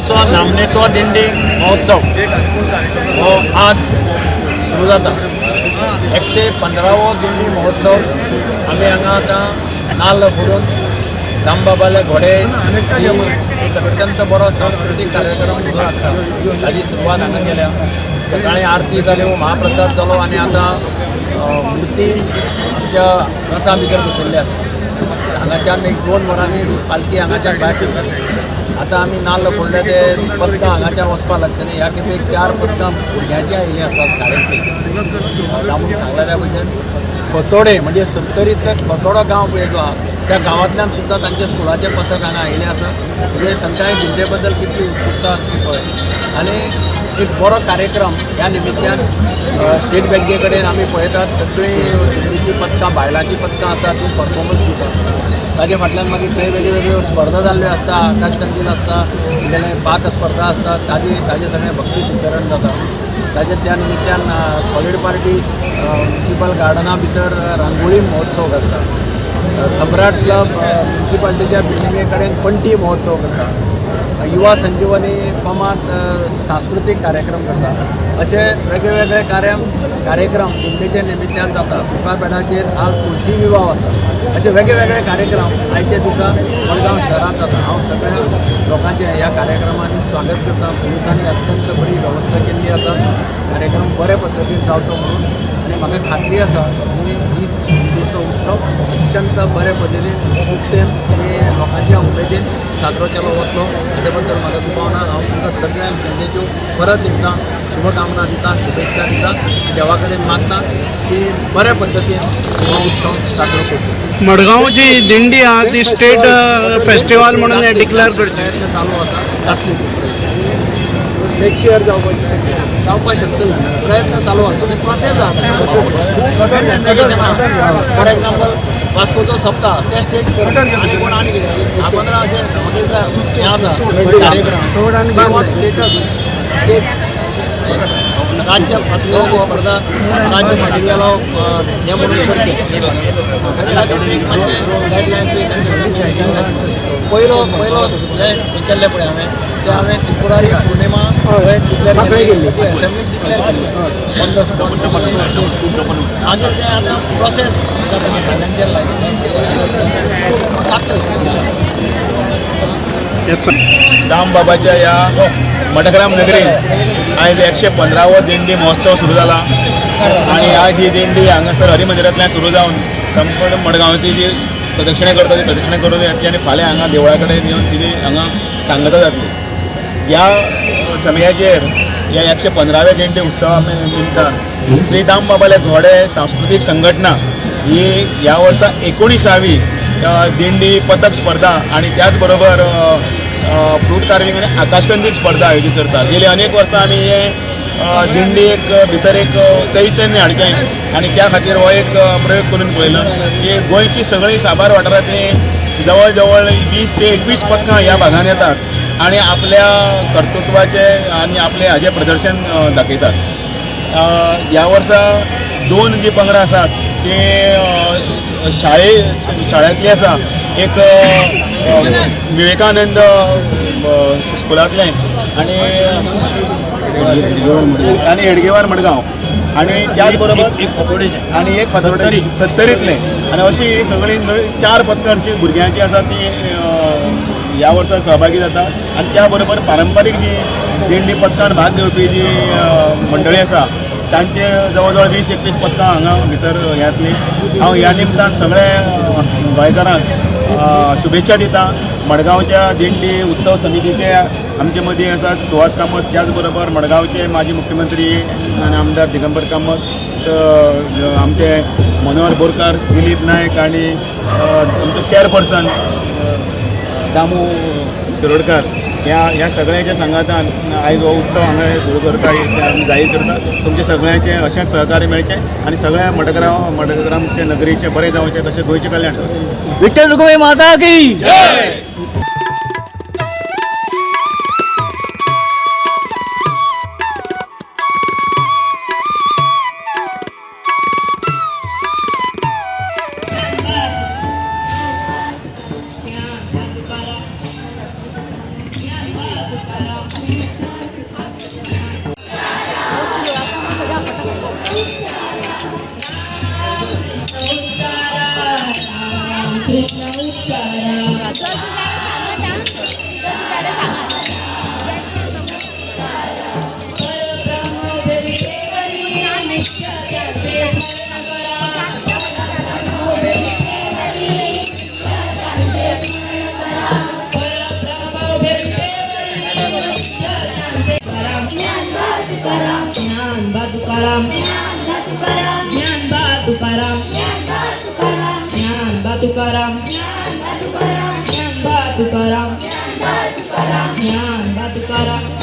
मडगांवचो नामनेचो दिंडी महोत्सव हो आज सुरू जाता. 115वो दिंडी महोत्सव आम्ही हांगा आतां नाल्ल फोडून दामबाबाले घोडे एक अत्यंत बरो सांस्कृतिक कार्यक्रम सुरू आसता ताजी सुरवात हांगा केल्या. सकाळीं आरती जाल्यो, महाप्रसाद जालो आनी आतां मुर्ती आमच्या रथा भितर बसयल्ली आसा. हांगाच्यान एक 2 वरांनी पालखी हांगाच्यान भायर सरता. आतां आमी नाल्ल फोडले ते पथकां हांगाच्यान वचपाक लागतलीं. ह्या खेपे 4 पथकां भुरग्यांची आयिल्लीं आसात शाळेंतलीं. दामून सांगल्या त्या भशेन खोतोडे म्हणजे सत्तरींतले खोतोडो गांव पळय जो आहा त्या गांवांतल्यान सुद्दां तांच्या स्कुलाचें पथक हांगा आयिल्लें आसा. म्हणजे तांकांय दिंडे बद्दल कितली उत्सुकता आसली पळय. आनी एक बरो कार्यक्रम ह्या निमित्यान स्टेट बँके कडेन आमी पळयतात सगळीं दिंडीची पथकां बायलांची पथकां आसात ती परफॉर्मन्स दितात. ताजे फाटल्यान मागीर थंय वेगळ्यो स्पर्धा जाल्ल्यो आसता. आकाश कंदील आसता, पाक स्पर्धा आसता, ताजे सगळें बक्षीस वितरण जाता. ताजे त्या निमित्यान सॉलिड पार्टी म्युनिसिपल गार्डना भितर रांगोळी महोत्सव करता. सम्राट क्लब म्युनिसिपालिटीच्या बिल्डिंगे कडेन पंटी महोत्सव करता. युवा संजीवनी फॉर्मात सांस्कृतिक कार्यक्रम करता. असे वेगवेगळे कार्यक्रम दिंडीचे निमित्यान जाता. पिपापेडाचेर आज तुळशी विवाह आसा. असे वेगवेगळे कार्यक्रम आयच्या दिसा मडगांव शहरात जाता. हांव सगळ्या लोकांचे ह्या कार्यक्रमांनी स्वागत करता. पोलिसांनी अत्यंत बरी वेवस्था केल्ली आसा कार्यक्रम बरे पद्दतीन जावचो म्हणून. आनी म्हाका खात्री आसा की ही दिंडीचो उत्सव अत्यंत बरे पद्दतीन सुशेन आनी लोकांच्या उमेदीन साजरो केलो वतलो. हाचे बद्दल म्हाका दुबावना. हांव तुमकां सगळ्यांक दिंडेच्यो परत एकदां शुभकामना दिता, शुभेच्छा दिता. देवा कडेन मागता की बऱ्या पद्दतीन हो उत्सव साजरो करचो. मडगांवची दिंडी आहा ती स्टेट फेस्टिवल म्हणून डिक्लेअर करचे प्रयत्न चालू आसा. नेक्स्ट इयर जावपाक शकतली. प्रयत्न चालू आसा. तुमी प्रोसेस फॉर एग्जाम्पल वास्कोचो सप्ताह ते स्टेट आनी कोण आनी कितें 10-15 अशें हें आसा कार्यक्रम स्टेटस स्टेट राज्य स्पर्धा राज्य फाटीलेलो हें म्हणून करचे. पयलो जें केल्लें पळय हांवें त्रिपुरारी पौर्णिमा डिक्लेअर केल्ली. असेंब्लीक डिक्लेअर केल्ली ऑन द स्पॉट. मागीर तें आतां प्रोसेस तांचेर दामबाबाच्या या मडग्राम नगरीत आयज 115वो दिंडी महोत्सव सुरू जाला. आणि आज ही दिंडी हांगासर हरी मंदिरांतल्यान सुरू जावन संपूर्ण मडगांवची जी प्रदक्षिणे करता ती प्रदक्षिणे करून येतली आनी फाल्यां हांगा देवळा कडेन येवन तिजी हांगा सांगता जातली. ह्या समयाचेर ह्या 115व्या दिंडी उत्सवा निमतान श्री दामबाबाले घोडे सांस्कृतिक संघटना ही ह्या वर्सा 19वी दिंडी पथक स्पर्धा आणि त्याच बरोबर फ्रूट कार्विंग आणि आकाशकंदील स्पर्धा आयोजित करतात. गेली अनेक वर्सां आमी हे दिंडीक भितर एक चैतन्य हाडचें आनी त्या खातीर हो एक प्रयोग करून पळयलो की गोंयची सगळीं साबार वाठारांतली जवळ जवळ 20 ते 21 पथकां ह्या भागांत येतात आणि आपल्या कर्तृत्वाचे आणि आपले हाजे प्रदर्शन दाखयतात. ह्या वर्सा 2 जी पंगडां आसात ते शाळेंतली आसा. एक विवेकानंद स्कुलांतलें आनी हेडगेवार मडगांव आणि त्याच बरोबर एक फातोर्डे सत्तरींतलें आनी अशीं सगळीं 4 पथकां अशीं भुरग्यांची आसा ती ह्या वर्सा सहभागी जाता. आनी त्या बरोबर पारंपारीक जी दिंडी पथकान भाग घेवपी जी मंडळी आसा तांचे जवळ जवळ 20-21 पथकां हांगा भितर येतली. हांव ह्या निमतान सगळे गोंयकारांक शुभेच्छा दिता. मडगांवच्या दिंडी उत्सव समितीचे आमचे मदीं आसात सुहास कामत, त्याच बरोबर मडगांवचे माजी मुख्यमंत्री आनी आमदार दिगंबर कामत, आमचे मनोहर बोरकार, दिलीप नायक आणि आमचो चेअरपर्सन दामू शिरोडकार ह्या सगळ्यांच्या सांगातान आयज हो उत्सव हांगा सुरू करता आमी जाहीर करता. तुमचे सगळ्यांचे अशेंच सहकार्य मेळचें आनी सगळ्या मडगांवचे नगरीचे बरें जावचें तशें गोंयचें कल्याण जावचें. विठ्ठल रुक्मिणी माता की जय. Para ज्ञानबा तुकाराम ज्ञानबा तुकाराम ज्ञानबा तुकाराम ज्ञानबा तुकाराम ज्ञानबा तुकाराम